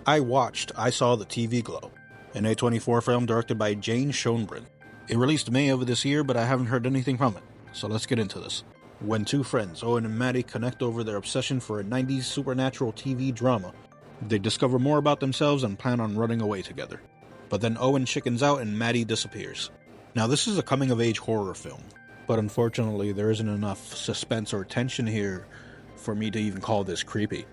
I Saw the TV Glow, an A24 film directed by Jane Schoenbrun. It released May of this year, but I haven't heard anything from it, so let's get into this. When two friends, Owen and Maddie, connect over their obsession for a 90s supernatural TV drama, they discover more about themselves and plan on running away together. But then Owen chickens out and Maddie disappears. Now this is a coming-of-age horror film, but unfortunately there isn't enough suspense or tension here for me to even call this creepy.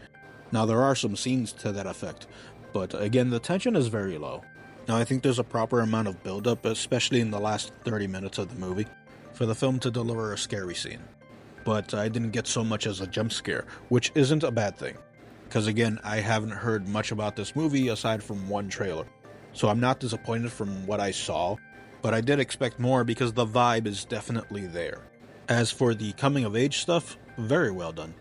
Now there are some scenes to that effect, but again the tension is very low. Now I think there's a proper amount of build-up, especially in the last 30 minutes of the movie, for the film to deliver a scary scene. But I didn't get so much as a jump scare, which isn't a bad thing. Because again, I haven't heard much about this movie aside from one trailer. So I'm not disappointed from what I saw, but I did expect more because the vibe is definitely there. As for the coming-of-age stuff, very well done.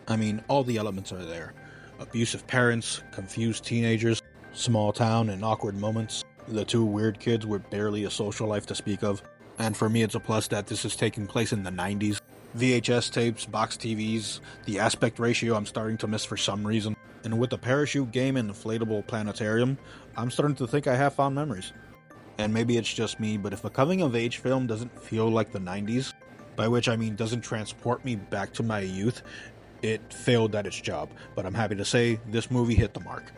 I mean, all the elements are there. Abusive parents, confused teenagers, small town and awkward moments, the two weird kids with barely a social life to speak of, and for me it's a plus that this is taking place in the 90s. VHS tapes, box TVs, the aspect ratio I'm starting to miss for some reason, and with the parachute game and inflatable planetarium, I'm starting to think I have fond memories. And maybe it's just me, but if a coming-of-age film doesn't feel like the 90s, by which I mean doesn't transport me back to my youth, it failed at its job, but I'm happy to say this movie hit the mark.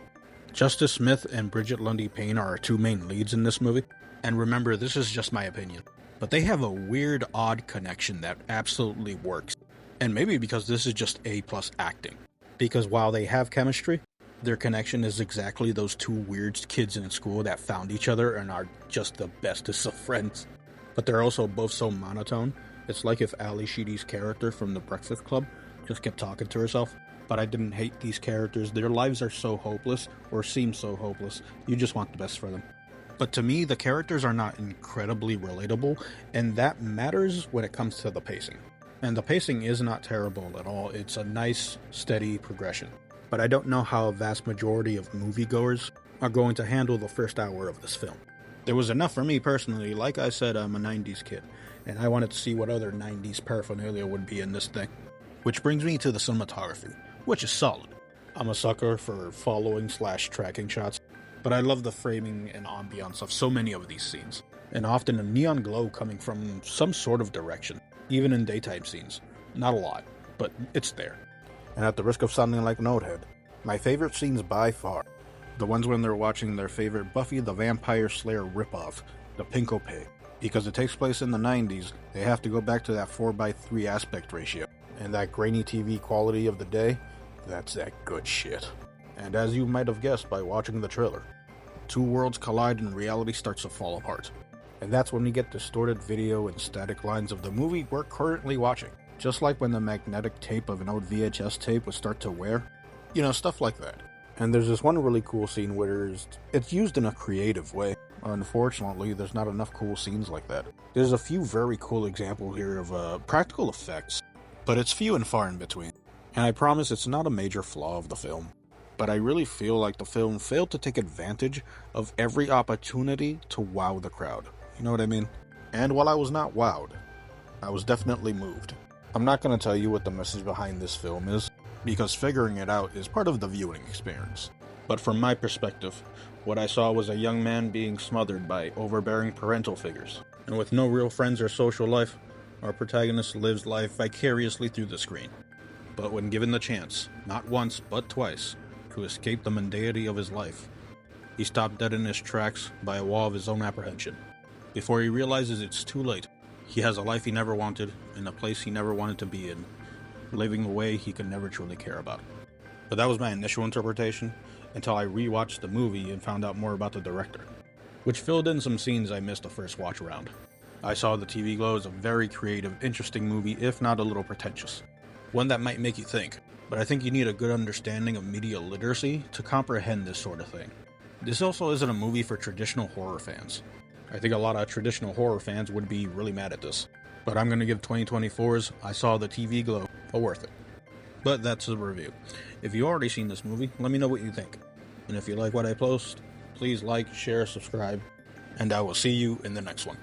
Justice Smith and Bridget Lundy Payne are our two main leads in this movie, and remember, this is just my opinion, but they have a weird, odd connection that absolutely works, and maybe because this is just A+ acting, because while they have chemistry, their connection is exactly those two weird kids in school that found each other and are just the bestest of friends, but they're also both so monotone. It's like if Ali Sheedy's character from The Breakfast Club just kept talking to herself. But I didn't hate these characters. Their lives are so hopeless, or seem so hopeless, you just want the best for them. But to me, the characters are not incredibly relatable, and that matters when it comes to the pacing. And the pacing is not terrible at all. It's a nice, steady progression. But I don't know how a vast majority of moviegoers are going to handle the first hour of this film. There was enough for me personally. Like I said, I'm a 90s kid, and I wanted to see what other 90s paraphernalia would be in this thing. Which brings me to the cinematography, which is solid. I'm a sucker for following/tracking shots, but I love the framing and ambiance of so many of these scenes, and often a neon glow coming from some sort of direction, even in daytime scenes. Not a lot, but it's there. And at the risk of sounding like an old head, my favorite scenes by far, the ones when they're watching their favorite Buffy the Vampire Slayer ripoff, the Pinko-Pay. Because it takes place in the 90s, they have to go back to that 4:3 aspect ratio. And that grainy TV quality of the day, that's that good shit. And as you might have guessed by watching the trailer, two worlds collide and reality starts to fall apart. And that's when we get distorted video and static lines of the movie we're currently watching. Just like when the magnetic tape of an old VHS tape would start to wear. You know, stuff like that. And there's this one really cool scene where it's used in a creative way. Unfortunately, there's not enough cool scenes like that. There's a few very cool examples here of practical effects, but it's few and far in between. And I promise it's not a major flaw of the film. But I really feel like the film failed to take advantage of every opportunity to wow the crowd. You know what I mean? And while I was not wowed, I was definitely moved. I'm not going to tell you what the message behind this film is, because figuring it out is part of the viewing experience. But from my perspective, what I saw was a young man being smothered by overbearing parental figures. And with no real friends or social life, our protagonist lives life vicariously through the screen. But when given the chance, not once but twice, to escape the mundanity of his life, he stopped dead in his tracks by a wall of his own apprehension. Before he realizes it's too late, he has a life he never wanted, in a place he never wanted to be in, living a way he could never truly care about. But that was my initial interpretation, until I rewatched the movie and found out more about the director, which filled in some scenes I missed the first watch around. I Saw the TV Glow is a very creative, interesting movie, if not a little pretentious. One that might make you think, but I think you need a good understanding of media literacy to comprehend this sort of thing. This also isn't a movie for traditional horror fans. I think a lot of traditional horror fans would be really mad at this, but I'm going to give 2024's I Saw the TV Glow a worth it. But that's the review. If you've already seen this movie, let me know what you think. And if you like what I post, please like, share, subscribe, and I will see you in the next one.